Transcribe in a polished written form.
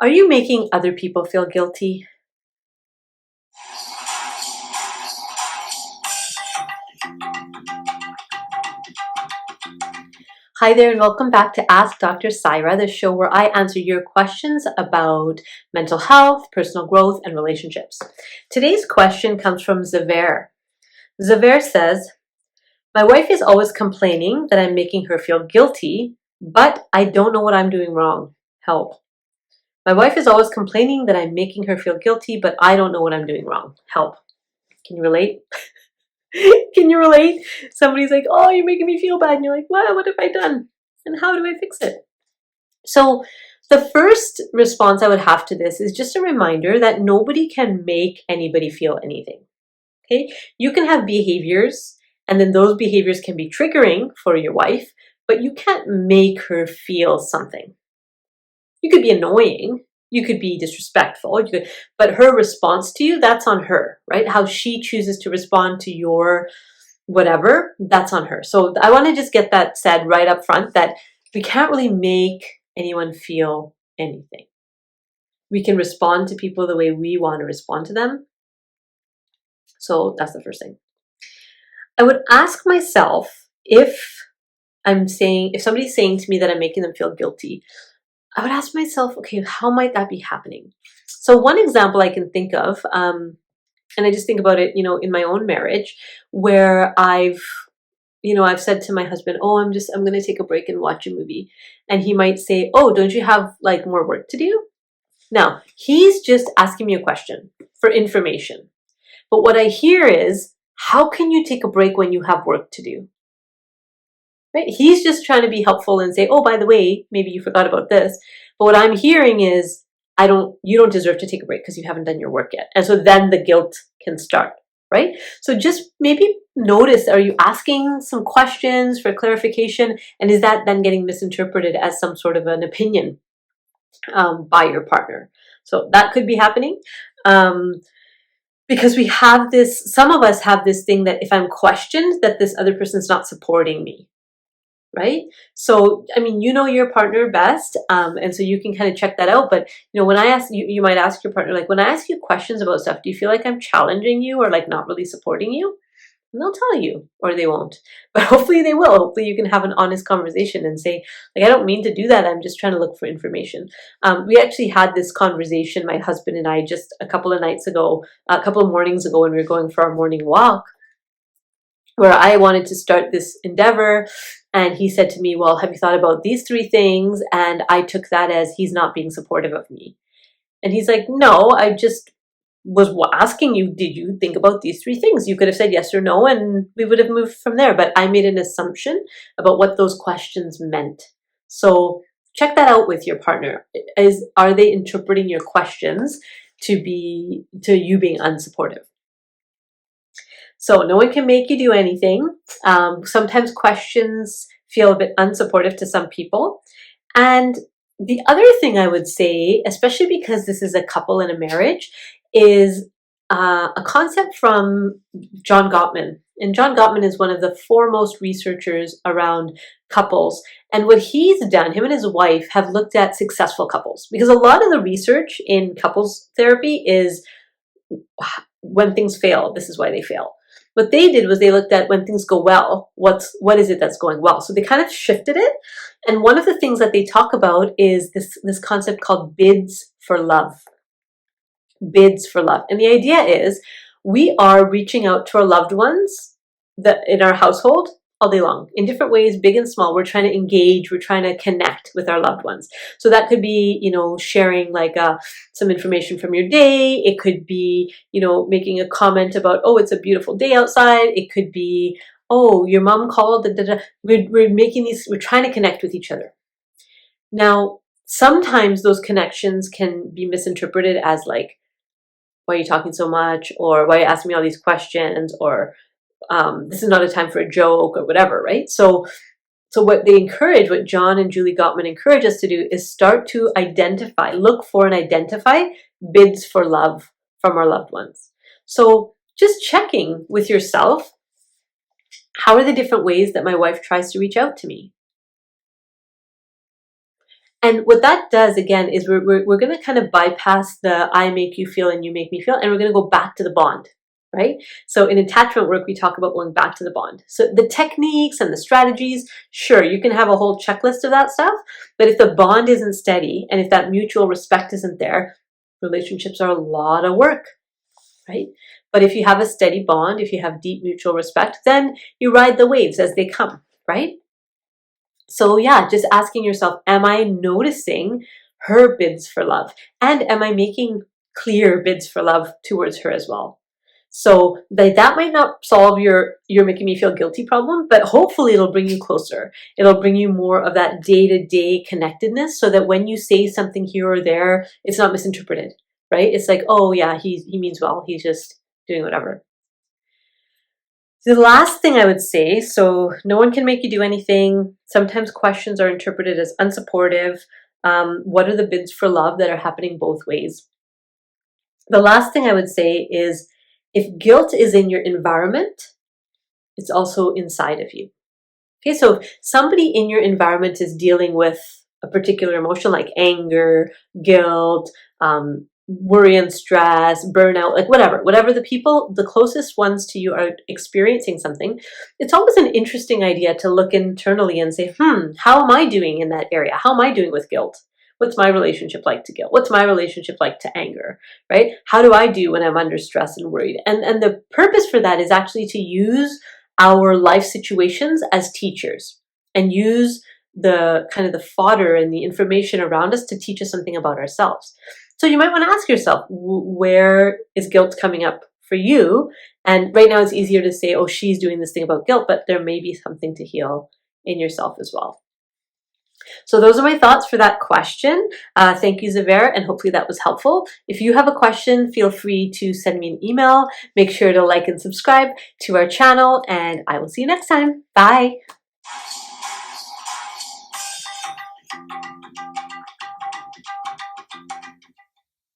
Are you making other people feel guilty? Hi there, and welcome back to Ask Dr. Saira, the show where I answer your questions about mental health, personal growth, and relationships. Today's question comes from Zaver. Zaver says, my wife is always complaining that I'm making her feel guilty, but I don't know what I'm doing wrong. Help. My wife is always complaining that I'm making her feel guilty, but I don't know what I'm doing wrong. Help. Can you relate? Can you relate? Somebody's like, oh, you're making me feel bad. And you're like, well, what have I done? And how do I fix it? So the first response I would have to this is just a reminder that nobody can make anybody feel anything. Okay? You can have behaviors, and then those behaviors can be triggering for your wife, but you can't make her feel something. You could be annoying, you could be disrespectful, but her response to you, that's on her, right? How she chooses to respond to your whatever, that's on her. So I want to just get that said right up front, that we can't really make anyone feel anything. We can respond to people the way we want to respond to them. So that's the first thing. I would ask myself, if somebody's saying to me that I'm making them feel guilty, I would ask myself, okay, how might that be happening? So one example I can think of, and I just think about it, in my own marriage, where I've said to my husband, oh, I'm going to take a break and watch a movie. And he might say, oh, don't you have like more work to do? Now, he's just asking me a question for information. But what I hear is, how can you take a break when you have work to do? Right? He's just trying to be helpful and say, oh, by the way, maybe you forgot about this. But what I'm hearing is, you don't deserve to take a break because you haven't done your work yet. And so then the guilt can start, right? So just maybe notice, are you asking some questions for clarification? And is that then getting misinterpreted as some sort of an opinion by your partner? So that could be happening. Because some of us have this thing that if I'm questioned, that this other person's not supporting me. Right? So, you know your partner best, and so you can kind of check that out. But, when I ask you, you might ask your partner, like, when I ask you questions about stuff, do you feel like I'm challenging you or like not really supporting you? And they'll tell you, or they won't. But hopefully they will. Hopefully you can have an honest conversation and say, like, I don't mean to do that. I'm just trying to look for information. We actually had this conversation, my husband and I, just a couple of mornings ago when we were going for our morning walk, where I wanted to start this endeavor. And he said to me, well, have you thought about these 3 things? And I took that as he's not being supportive of me. And he's like, no, I just was asking you, did you think about these 3 things? You could have said yes or no, and we would have moved from there. But I made an assumption about what those questions meant. So check that out with your partner. Are they interpreting your questions to you being unsupportive? So no one can make you do anything. Sometimes questions feel a bit unsupportive to some people. And the other thing I would say, especially because this is a couple in a marriage, is a concept from John Gottman. And John Gottman is one of the foremost researchers around couples. And what he's done, him and his wife have looked at successful couples. Because a lot of the research in couples therapy is when things fail, this is why they fail. What they did was they looked at when things go well, what is it that's going well? So they kind of shifted it. And one of the things that they talk about is this concept called bids for love. Bids for love. And the idea is we are reaching out to our loved ones in our household all day long, in different ways, big and small. We're trying to engage, we're trying to connect with our loved ones. So that could be, sharing like some information from your day. It could be, making a comment about, oh, it's a beautiful day outside. It could be, oh, your mom called. We're trying to connect with each other. Now, sometimes those connections can be misinterpreted as like, why are you talking so much? Or why are you asking me all these questions? Or this is not a time for a joke or whatever, right? So what John and Julie Gottman encourage us to do is start to look for and identify bids for love from our loved ones. So just checking with yourself, how are the different ways that my wife tries to reach out to me? And what that does, again, is we're going to kind of bypass the I make you feel and you make me feel, and we're going to go back to the bond, right? So in attachment work, we talk about going back to the bond. So the techniques and the strategies, sure, you can have a whole checklist of that stuff, but if the bond isn't steady and if that mutual respect isn't there, relationships are a lot of work, right? But if you have a steady bond, if you have deep mutual respect, then you ride the waves as they come, right? So yeah, just asking yourself, am I noticing her bids for love? And am I making clear bids for love towards her as well? So that might not solve your "you're making me feel guilty" problem, but hopefully it'll bring you closer. It'll bring you more of that day-to-day connectedness so that when you say something here or there, it's not misinterpreted, right? It's like, oh yeah, he means well, he's just doing whatever. The last thing I would say, so no one can make you do anything. Sometimes questions are interpreted as unsupportive. What are the bids for love that are happening both ways? The last thing I would say is if guilt is in your environment, it's also inside of you. Okay, so if somebody in your environment is dealing with a particular emotion like anger, guilt, worry and stress, burnout, like whatever the people, the closest ones to you are experiencing something, it's always an interesting idea to look internally and say, how am I doing in that area? How am I doing with guilt? What's my relationship like to guilt? What's my relationship like to anger, right? How do I do when I'm under stress and worried? And the purpose for that is actually to use our life situations as teachers and use the kind of the fodder and the information around us to teach us something about ourselves. So you might want to ask yourself, where is guilt coming up for you? And right now it's easier to say, oh, she's doing this thing about guilt, but there may be something to heal in yourself as well. So those are my thoughts for that question. Thank you, Zavera, and hopefully that was helpful. If you have a question, feel free to send me an email. Make sure to like and subscribe to our channel, and I will see you next time. Bye.